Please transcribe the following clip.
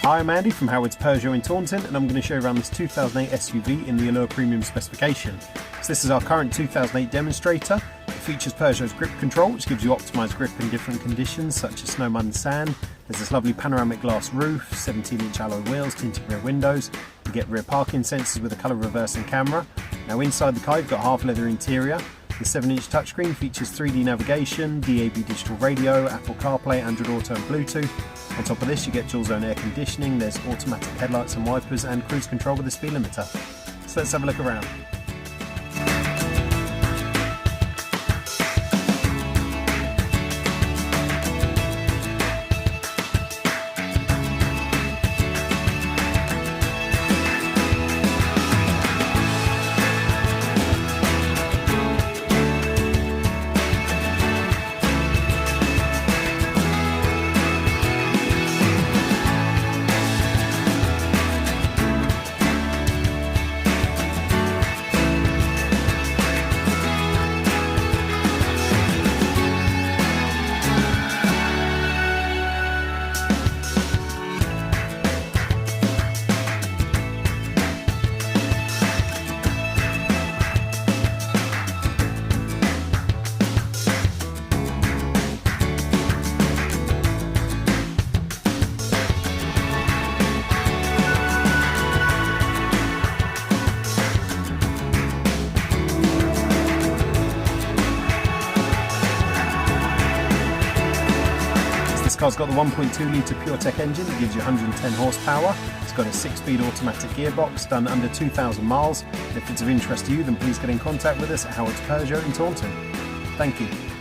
Hi, I'm Andy from Howard's Peugeot in Taunton, and I'm going to show you around this 2008 SUV in the Allure Premium specification. So this is our current 2008 demonstrator. It features Peugeot's grip control, which gives you optimised grip in different conditions such as snow, mud and sand. There's this lovely panoramic glass roof, 17-inch alloy wheels, tinted rear windows. You get rear parking sensors with a colour reversing camera. Now inside the car you've got half leather interior. The 7-inch touchscreen features 3D navigation, DAB digital radio, Apple CarPlay, Android Auto and Bluetooth. On top of this you get dual zone air conditioning, there's automatic headlights and wipers and cruise control with a speed limiter. So let's have a look around. This car's got the 1.2 litre PureTech engine that gives you 110 horsepower. It's got a 6-speed automatic gearbox done under 2,000 miles. And if it's of interest to you, then please get in contact with us at Howard's Peugeot in Taunton. Thank you.